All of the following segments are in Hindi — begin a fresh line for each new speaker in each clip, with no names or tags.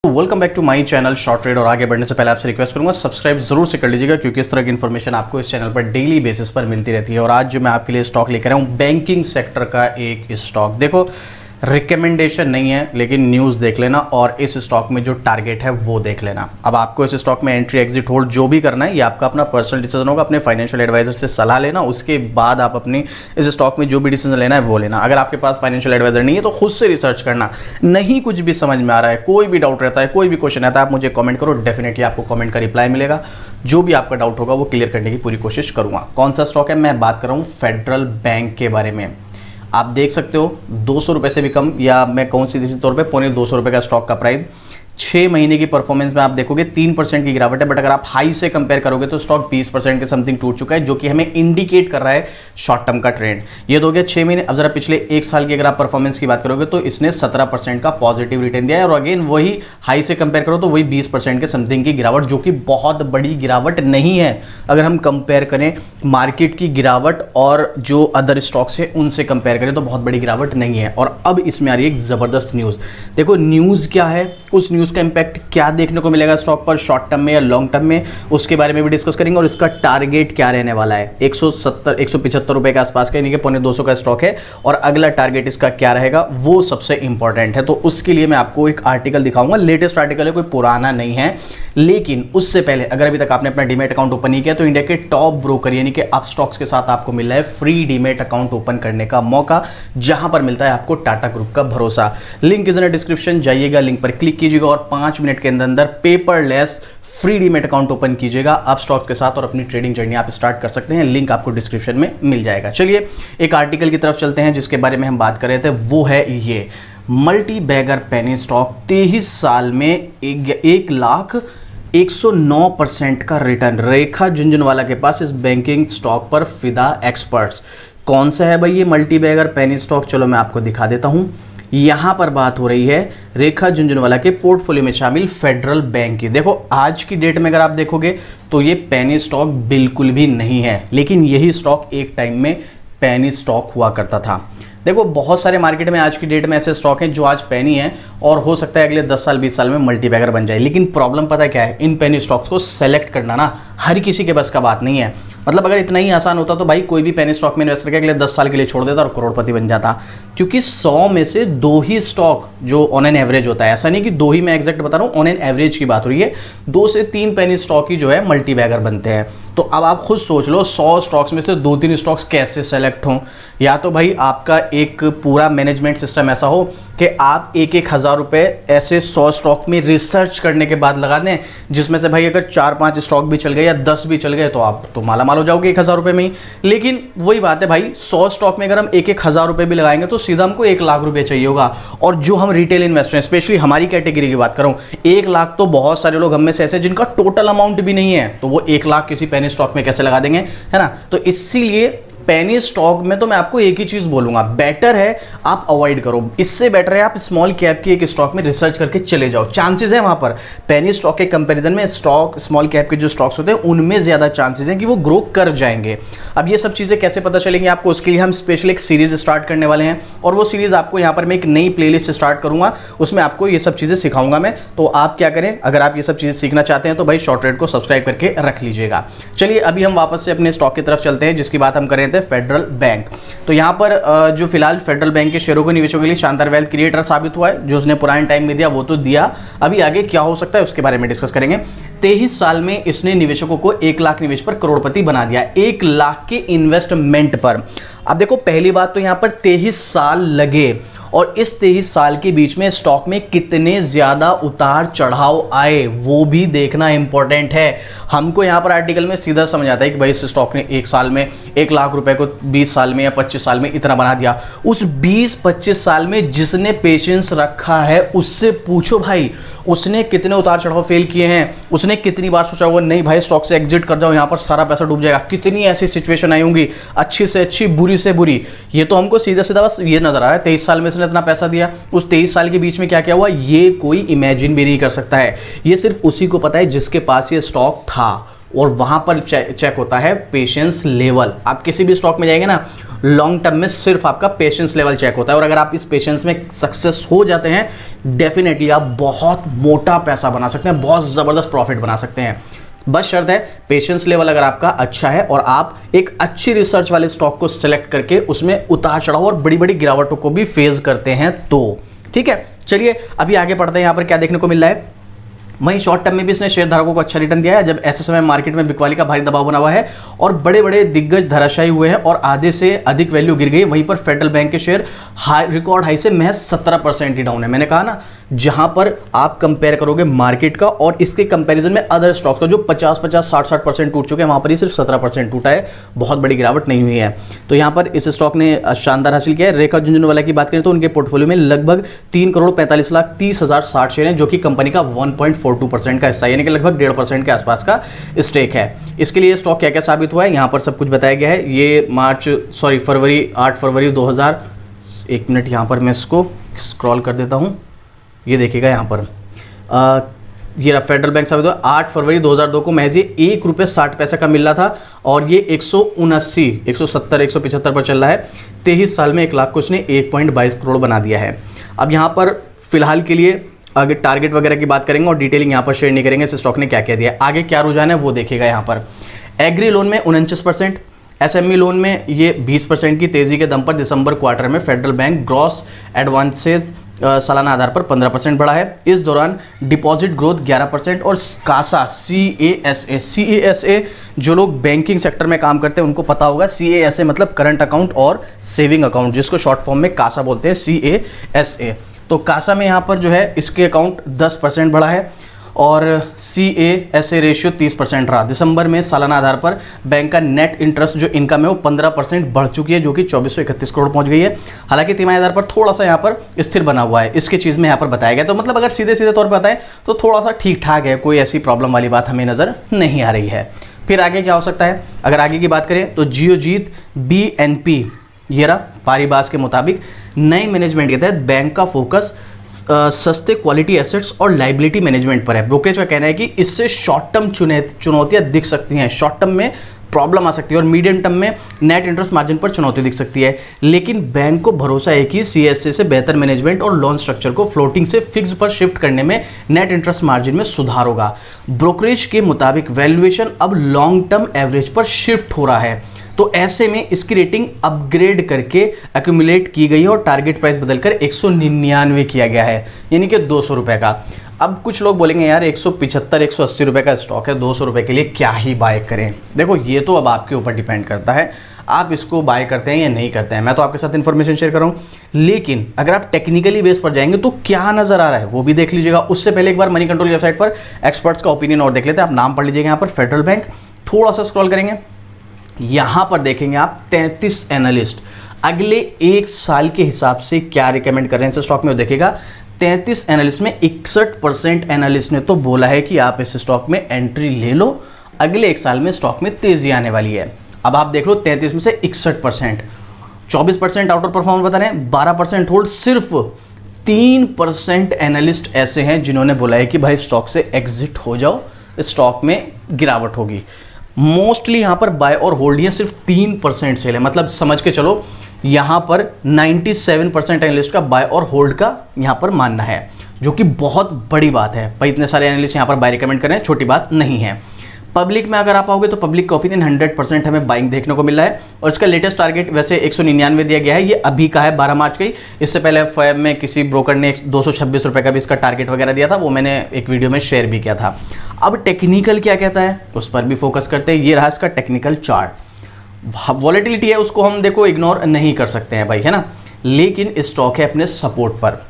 Welcome back to my channel short trade. और आगे बढ़ने से पहले आपसे रिक्वेस्ट करूंगा सब्सक्राइब जरूर से कर लीजिएगा, क्योंकि इस तरह की इन्फॉर्मेशन आपको इस चैनल पर डेली बेसिस पर मिलती रहती है। और आज जो मैं आपके लिए स्टॉक लेकर आया हूं, बैंकिंग सेक्टर का एक स्टॉक। देखो, रिकमेंडेशन नहीं है, लेकिन न्यूज़ देख लेना और इस स्टॉक में जो टारगेट है वो देख लेना। अब आपको इस स्टॉक में एंट्री एग्जिट होल्ड जो भी करना है, ये आपका अपना पर्सनल डिसीजन होगा। अपने फाइनेंशियल एडवाइजर से सलाह लेना, उसके बाद आप अपनी इस स्टॉक में जो भी डिसीजन लेना है वो लेना। अगर आपके पास फाइनेंशियल एडवाइजर नहीं है तो खुद से रिसर्च करना। नहीं कुछ भी समझ में आ रहा है, कोई भी डाउट रहता है, कोई भी क्वेश्चन आता है, आप मुझे कमेंट करो, डेफिनेटली आपको कमेंट का रिप्लाई मिलेगा। जो भी आपका डाउट होगा वो क्लियर करने की पूरी कोशिश करूंगा। कौन सा स्टॉक है? मैं बात कर रहा हूँ फेडरल बैंक के बारे में। आप देख सकते हो 200 रुपये से भी कम, या मैं कहूँ सीधे तौर पे 250 रुपये का स्टॉक का प्राइस। 6 महीने की परफॉर्मेंस में आप देखोगे 3% की गिरावट है, बट अगर आप हाई से कंपेयर करोगे तो स्टॉक 20% के समथिंग टूट चुका है, जो कि हमें इंडिकेट कर रहा है शॉर्ट टर्म का ट्रेंड। ये तो हो गया 6 महीने। अब जरा पिछले 1 साल की अगर आप परफॉर्मेंस की बात करोगे तो इसने 17% का पॉजिटिव रिटर्न दिया है। और अगेन वही हाई से कंपेयर करो तो वही 20% के समथिंग की गिरावट, जो कि बहुत बड़ी गिरावट नहीं है अगर हम कंपेयर करें मार्केट की गिरावट और जो अदर स्टॉक्स है उनसे कंपेयर करें तो बहुत बड़ी गिरावट नहीं है। और अब इसमें आ रही है एक जबरदस्त न्यूज़। देखो न्यूज़ क्या है, उस न्यूज़ का इंपैक्ट क्या देखने को मिलेगा स्टॉक पर शॉर्ट टर्म में या लॉन्ग टर्म में, उसके बारे में भी डिस्कस करेंगे। और इसका टारगेट क्या रहने वाला है। 175 रुपए के आसपास का, यानी कि 250 का स्टॉक है, और अगला टारगेट इसका क्या रहेगा वो सबसे इंपॉर्टेंट है। तो उसके लिए मैं आपको एक आर्टिकल दिखाऊंगा। लेटेस्ट आर्टिकल है, कोई पुराना नहीं है। लेकिन उससे पहले अगर अभी तक आपने अपना डीमैट अकाउंट ओपन नहीं किया तो इंडिया के टॉप ब्रोकर यानी कि अपस्टॉक्स के साथ आपको मिल रहा है फ्री डीमैट अकाउंट ओपन करने का मौका, जहां पर मिलता है आपको टाटा ग्रुप का भरोसा। लिंक इज इन डिस्क्रिप्शन, जाइएगा, लिंक पर क्लिक कीजिएगा और 5 मिनट के अंदर paperless free demat account open कीजिएगा अपस्टॉक्स के साथ, और अपनी ट्रेडिंग जर्नी आप स्टार्ट कर सकते हैं। लिंक आपको डिस्क्रिप्शन में मिल जाएगा। चलिए एक आर्टिकल की तरफ चलते हैं जिसके बारे में हम बात कर रहे थे, वो है ये मल्टी बैगर पेनी स्टॉक। 23 साल में 1,01,09% का रिटर्न। रेखा झुनझुनवाला के पास इस बैंकिंग स्टॉक पर फिदा एक्सपर्ट्स। कौन सा है भाई ये मल्टी बैगर पेनी स्टॉक? चलो मैं आपको दिखा देता हूं। यहां पर बात हो रही है रेखा झुनझुनवाला के पोर्टफोलियो में शामिल फेडरल बैंक की। देखो आज की डेट में अगर आप देखोगे तो ये पेनी स्टॉक बिल्कुल भी नहीं है, लेकिन यही स्टॉक एक टाइम में पेनी स्टॉक हुआ करता था। देखो बहुत सारे मार्केट में आज की डेट में ऐसे स्टॉक हैं जो आज पेनी है, और हो सकता है अगले 10 साल 20 साल में मल्टी बैगर बन जाए। लेकिन प्रॉब्लम पता क्या है, इन पेनी स्टॉक्स को सेलेक्ट करना ना हर किसी के बस का बात नहीं है। मतलब अगर इतना ही आसान होता तो भाई कोई भी पेनी स्टॉक में इन्वेस्ट करके अगले 10 साल के लिए छोड़ देता और करोड़पति बन जाता। क्योंकि 100 में से 2 ही स्टॉक जो ऑन एन एवरेज होता है, ऐसा नहीं कि 2 ही, मैं एग्जैक्ट बता रहा हूँ, ऑन एन एवरेज की बात हो रही है, 2 से 3 पेनी स्टॉक ही जो है मल्टी बैगर बनते हैं। तो अब आप खुद सोच लो 100 स्टॉक्स में से 2-3 स्टॉक्स कैसे सेलेक्ट हों। या तो भाई आपका एक पूरा मैनेजमेंट सिस्टम ऐसा हो कि आप 1-1 हज़ार रुपये ऐसे 100 स्टॉक में रिसर्च करने के बाद लगा दें, जिसमें से भाई अगर 4-5 स्टॉक भी चल गए या 10 भी चल गए तो आप तो मालामाल हो जाओगे 1,000 रुपये में ही। लेकिन वही बात है भाई, 100 स्टॉक में अगर हम 1-1 हज़ार रुपये भी लगाएंगे तो सीधा हमको 1 लाख रुपये चाहिए होगा। और जो हम रिटेल इन्वेस्टर हैं, स्पेशली हमारी कैटेगरी की बात कर रहा हूँ, 1 लाख तो बहुत सारे लोग हम में से ऐसे जिनका टोटल अमाउंट भी नहीं है, तो वो 1 लाख किसी पेनी स्टॉक में कैसे लगा देंगे, है ना। तो इसीलिए पेनी स्टॉक में तो मैं आपको एक ही चीज बोलूंगा, बेटर है आप अवॉइड करो। इससे बेटर है आप स्मॉल कैप की एक स्टॉक में रिसर्च करके चले जाओ। चांसेस है वहां पर पेनी स्टॉक के कंपैरिजन में स्टॉक स्मॉल कैप के जो स्टॉक्स होते हैं उनमें ज्यादा चांसेस हैं कि वो ग्रो कर जाएंगे। अब ये सब चीजें कैसे पता चलेंगी आपको, उसके लिए हम स्पेशली एक सीरीज स्टार्ट करने वाले हैं, और वो सीरीज आपको यहाँ पर मैं एक नई प्लेलिस्ट स्टार्ट करूंगा, उसमें आपको ये सब चीजें सिखाऊंगा मैं। तो आप क्या करें, अगर आप ये सब चीजें सीखना चाहते हैं तो भाई शॉर्ट ट्रेड को सब्सक्राइब करके रख लीजिएगा। चलिए अभी हम वापस से अपने स्टॉक की तरफ चलते हैं जिसकी बात हम कर रहे थे, फेडरल बैंक। तो यहां पर जो फिलहाल फेडरल बैंक के शेयरों को निवेशकों के लिए शानदार वेल्थ क्रिएटर साबित हुआ है। जो उसने पुराने टाइम में दिया वो तो दिया, अभी आगे क्या हो सकता है उसके बारे में डिस्कस करेंगे। 23 साल में इसने निवेशकों को 1 लाख निवेश पर करोड़पति बना दिया, 1 लाख के इन्वेस्टमेंट पर। अब देखो पहली बात तो यहां पर 23 साल लगे, और इस 23 साल के बीच में स्टॉक में कितने ज्यादा उतार चढ़ाव आए वो भी देखना इंपॉर्टेंट है। हमको यहां पर आर्टिकल में सीधा समझ आता है कि भाई इस स्टॉक ने 1 साल में 1 लाख रुपए को 20 साल में या 25 साल में इतना बना दिया। उस 20-25 साल में जिसने पेशेंस रखा है उससे पूछो भाई, उसने कितने उतार चढ़ाव फेल किए हैं, उसने कितनी बार सोचा होगा नहीं भाई स्टॉक से एग्जिट कर जाओ, यहां पर सारा पैसा डूब जाएगा। कितनी ऐसी सिचुएशन आई होंगी, अच्छी से अच्छी, बुरी से बुरी। ये तो हमको सीधा सीधा बस ये नजर आ रहा है 23 साल में इसने इतना पैसा दिया। उस 23 साल के बीच में क्या क्या हुआ ये कोई इमेजिन भी नहीं कर सकता है। ये सिर्फ उसी को पता है जिसके पास ये स्टॉक था। और वहाँ पर चेक होता है पेशेंस लेवल। आप किसी भी स्टॉक में जाएंगे ना, लॉन्ग टर्म में सिर्फ आपका पेशेंस लेवल चेक होता है, और अगर आप इस पेशेंस में सक्सेस हो जाते हैं, डेफिनेटली आप बहुत मोटा पैसा बना सकते हैं, बहुत ज़बरदस्त प्रॉफिट बना सकते हैं। बस शर्त है पेशेंस लेवल अगर आपका अच्छा है और आप एक अच्छी रिसर्च वाले स्टॉक को सिलेक्ट करके उसमें उतार चढ़ाव और बड़ी बड़ी गिरावटों को भी फेस करते हैं तो। ठीक है, चलिए अभी आगे बढ़ते हैं। यहाँ पर क्या देखने को मिल रहा है, वहीं शॉर्ट टर्म में भी इसने शेयर धारकों को अच्छा रिटर्न दिया है, जब ऐसे समय मार्केट में बिकवाली का भारी दबाव बना हुआ है और बड़े बड़े दिग्गज धराशायी हुए हैं और आधे से अधिक वैल्यू गिर गई। वहीं पर फेडरल बैंक के शेयर रिकॉर्ड हाई से महज 17% ही डाउन है। मैंने कहा ना, जहां पर आप कंपेयर करोगे मार्केट का और इसके कंपैरिजन में अदर स्टॉक्स का जो 50-50, 60-60% टूट चुके हैं, वहां पर ही सिर्फ 17% टूटा है, बहुत बड़ी गिरावट नहीं हुई है। तो यहां पर इस स्टॉक ने शानदार हासिल किया है। रेखा झुंझुनवाला की बात करें तो उनके पोर्टफोलियो में लगभग 3,45,30,060 शेयर हैं, जो कि कंपनी का 1.42% का हिस्सा, यानी कि लगभग 1.5% के आसपास का स्टेक है। इसके लिए स्टॉक क्या क्या साबित हुआ है, यहाँ पर सब कुछ बताया गया है। ये 8 फरवरी 2000, एक मिनट यहाँ पर मैं इसको स्क्रॉल कर देता हूँ, ये देखिएगा यहाँ पर ये रहा फेडरल बैंक साबित हुआ 8 फरवरी 2002 को महज ₹1.60 का मिल रहा था और ये 179, 170, 175 पर चल रहा है। 23 साल में 1 लाख को इसने 1.22 करोड़ बना दिया है। अब यहाँ पर फिलहाल के लिए अगर टारगेट वगैरह की बात करेंगे और डिटेलिंग यहाँ पर शेयर नहीं करेंगे, इस स्टॉक ने क्या क्या दिया है, आगे क्या रुझान है वो देखिएगा। यहाँ पर एग्री लोन में 49%, एसएमई लोन में ये 20% की तेजी के दम पर दिसंबर क्वार्टर में फेडरल बैंक ग्रॉस एडवांसेज सालाना आधार पर 15% बढ़ा है। इस दौरान डिपॉजिट ग्रोथ 11% और कासा CASA जो लोग बैंकिंग सेक्टर में काम करते हैं उनको पता होगा, CASA मतलब करंट अकाउंट और सेविंग अकाउंट, जिसको शॉर्ट फॉर्म में कासा बोलते हैं, CASA। तो कासा में यहाँ पर जो है इसके अकाउंट 10% बढ़ा है और CASA रेशियो 30% रहा। दिसंबर में सालाना आधार पर बैंक का नेट इंटरेस्ट जो इनकम है वो 15% बढ़ चुकी है, जो कि 2431 करोड़ पहुंच गई है। हालांकि तिमाही आधार पर थोड़ा सा यहाँ पर स्थिर बना हुआ है, इसके चीज़ में यहाँ पर बताया गया। तो मतलब अगर सीधे सीधे तौर पर बताएं तो थोड़ा सा ठीक ठाक है, कोई ऐसी प्रॉब्लम वाली बात हमें नज़र नहीं आ रही है। फिर आगे क्या हो सकता है, अगर आगे की बात करें तो जियोजीत BNP ये रहा पारिबास के मुताबिक नए मैनेजमेंट के तहत बैंक का फोकस सस्ते क्वालिटी एसेट्स और लाइबिलिटी मैनेजमेंट पर है। ब्रोकरेज का कहना है कि इससे शॉर्ट टर्म चुनौतियां दिख सकती हैं, शॉर्ट टर्म में प्रॉब्लम आ सकती है और मीडियम टर्म में नेट इंटरेस्ट मार्जिन पर चुनौती दिख सकती है। लेकिन बैंक को भरोसा है कि CASA से बेहतर मैनेजमेंट और लोन स्ट्रक्चर को फ्लोटिंग से फिक्स पर शिफ्ट करने में नेट इंटरेस्ट मार्जिन में सुधार होगा। ब्रोकरेज के मुताबिक वैल्यूएशन अब लॉन्ग टर्म एवरेज पर शिफ्ट हो रहा है, तो ऐसे में इसकी रेटिंग अपग्रेड करके एक्यूमुलेट की गई है और टारगेट प्राइस बदलकर 199 किया गया है, यानी कि 200 रुपये का। अब कुछ लोग बोलेंगे यार 175, 180 रुपये का स्टॉक है, 200 रुपये के लिए क्या ही बाय करें। देखो ये तो अब आपके ऊपर डिपेंड करता है, आप इसको बाय करते हैं या नहीं करते हैं। मैं तो आपके साथ इन्फॉर्मेशन शेयर कर रहा हूँ, लेकिन अगर आप टेक्निकली बेस पर जाएंगे तो क्या नज़र आ रहा है वो भी देख लीजिएगा। उससे पहले एक बार मनी कंट्रोल वेबसाइट पर एक्सपर्ट्स का ओपिनियन और देख लेते हैं। आप नाम पढ़ लीजिएगा यहाँ पर फेडरल बैंक, थोड़ा सा स्क्रॉल करेंगे, यहां पर देखेंगे आप 33 एनालिस्ट अगले 1 साल के हिसाब से क्या रिकमेंड कर रहे हैं इस स्टॉक में, वो देखिएगा। 33 एनालिस्ट में 61% एनालिस्ट ने तो बोला है कि आप इस स्टॉक में एंट्री ले लो, अगले 1 साल में स्टॉक में तेजी आने वाली है। अब आप देख लो 33 में से 61%, 24% आउटर परफॉर्मेंस बता रहे हैं, 12% होल्ड, सिर्फ 3% एनालिस्ट ऐसे हैं जिन्होंने बोला है कि भाई स्टॉक से एग्जिट हो जाओ, स्टॉक में गिरावट होगी। मोस्टली यहाँ पर बाय और होल्ड है, सिर्फ 3% सेल है, मतलब समझ के चलो यहाँ पर 97% एनालिस्ट का बाय और होल्ड का यहाँ पर मानना है, जो कि बहुत बड़ी बात है भाई। इतने सारे एनालिस्ट यहाँ पर बाय रिकमेंड कर रहे हैं, छोटी बात नहीं है। पब्लिक में अगर आप आओगे तो पब्लिक का ओपिनियन 100% हमें बाइंग देखने को मिल रहा है और इसका लेटेस्ट टारगेट वैसे 199 दिया गया है, ये अभी का है 12 मार्च का ही। इससे पहले फैब में किसी ब्रोकर ने 226 रुपये का भी इसका टारगेट वगैरह दिया था, वो मैंने एक वीडियो में शेयर भी किया था। अब टेक्निकल क्या कहता है उस पर भी फोकस करते हैं। ये रहा इसका टेक्निकल चार्ट। वॉलेटिलिटी है उसको हम देखो इग्नोर नहीं कर सकते हैं भाई, है ना, लेकिन स्टॉक है अपने सपोर्ट पर।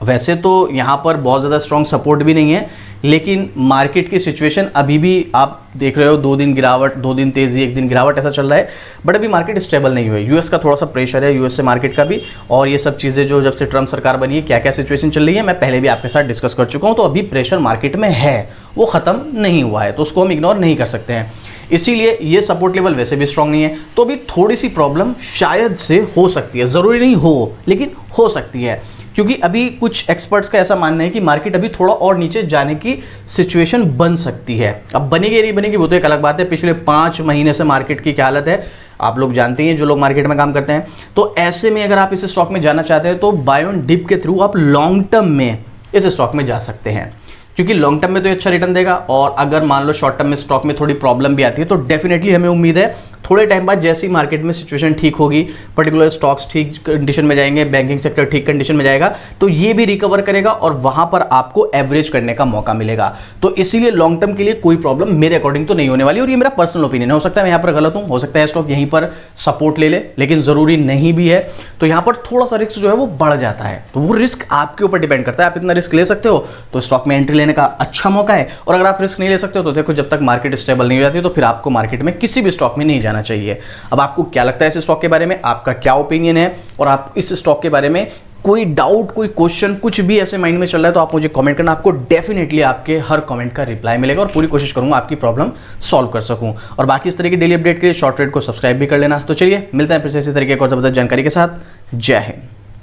वैसे तो यहाँ पर बहुत ज़्यादा स्ट्रॉन्ग सपोर्ट भी नहीं है, लेकिन मार्केट की सिचुएशन अभी भी आप देख रहे हो, 2 दिन गिरावट, 2 दिन तेज़ी, 1 दिन गिरावट, ऐसा चल रहा है। बट अभी मार्केट स्टेबल नहीं हुआ है। यूएस का थोड़ा सा प्रेशर है, यूएस से मार्केट का भी, और ये सब चीज़ें जो जब से ट्रम्प सरकार बनी है, क्या क्या सिचुएशन चल रही है मैं पहले भी आपके साथ डिस्कस कर चुका हूँ। तो अभी प्रेशर मार्केट में है, वो ख़त्म नहीं हुआ है, तो उसको हम इग्नोर नहीं कर सकते हैं। इसीलिए ये सपोर्ट लेवल वैसे भी स्ट्रांग नहीं है, तो अभी थोड़ी सी प्रॉब्लम शायद से हो सकती है, ज़रूरी नहीं हो लेकिन हो सकती है। क्योंकि अभी कुछ एक्सपर्ट्स का ऐसा मानना है कि मार्केट अभी थोड़ा और नीचे जाने की सिचुएशन बन सकती है। अब बनेगी नहीं बनेगी वो तो एक अलग बात है। पिछले 5 महीने से मार्केट की क्या हालत है आप लोग जानते हैं, जो लोग मार्केट में काम करते हैं। तो ऐसे में अगर आप इस स्टॉक में जाना चाहते हैं तो बाय ऑन डिप के थ्रू आप लॉन्ग टर्म में इस स्टॉक में जा सकते हैं, क्योंकि लॉन्ग टर्म में तो अच्छा रिटर्न देगा। और अगर मान लो शॉर्ट टर्म में स्टॉक में थोड़ी प्रॉब्लम भी आती है तो डेफिनेटली हमें उम्मीद है थोड़े टाइम बाद जैसी मार्केट में सिचुएशन ठीक होगी, पर्टिकुलर स्टॉक्स ठीक कंडीशन में जाएंगे, बैंकिंग सेक्टर ठीक कंडीशन में जाएगा, तो ये भी रिकवर करेगा और वहां पर आपको एवरेज करने का मौका मिलेगा। तो इसीलिए लॉन्ग टर्म के लिए कोई प्रॉब्लम मेरे अकॉर्डिंग तो नहीं होने वाली। और ये मेरा पर्सनल ओपिनियन है, हो सकता है मैं यहाँ पर गलत हूँ, हो सकता है स्टॉक यहीं पर सपोर्ट ले ले, लेकिन जरूरी नहीं भी है। तो यहाँ पर थोड़ा सा रिस्क जो है वो बढ़ जाता है, तो वो रिस्क आपके ऊपर डिपेंड करता है। आप इतना रिस्क ले सकते हो तो स्टॉक में एंट्री लेने का अच्छा मौका है, और अगर आप रिस्क नहीं ले सकते हो तो देखो जब तक मार्केट स्टेबल नहीं हो जाती तो फिर आपको मार्केट में किसी भी स्टॉक में नहीं जाना चाहिए। अब आपको क्या लगता है इस स्टॉक के बारे में, आपका क्या ओपिनियन है, और आप इस स्टॉक के बारे में कोई डाउट, कोई क्वेश्चन, कुछ भी ऐसे माइंड में चल रहा है तो आप मुझे कमेंट करना। आपको डेफिनेटली आपके हर कमेंट का रिप्लाई मिलेगा और पूरी कोशिश करूंगा आपकी प्रॉब्लम सॉल्व कर सकूं। और बाकी इस तरह की डेली अपडेट के लिए शॉर्ट ट्रेड को सब्सक्राइब भी कर लेना। तो चलिए मिलते हैं फिर से इसी तरीके की और जबरदस्त जानकारी के साथ। जय हिंद।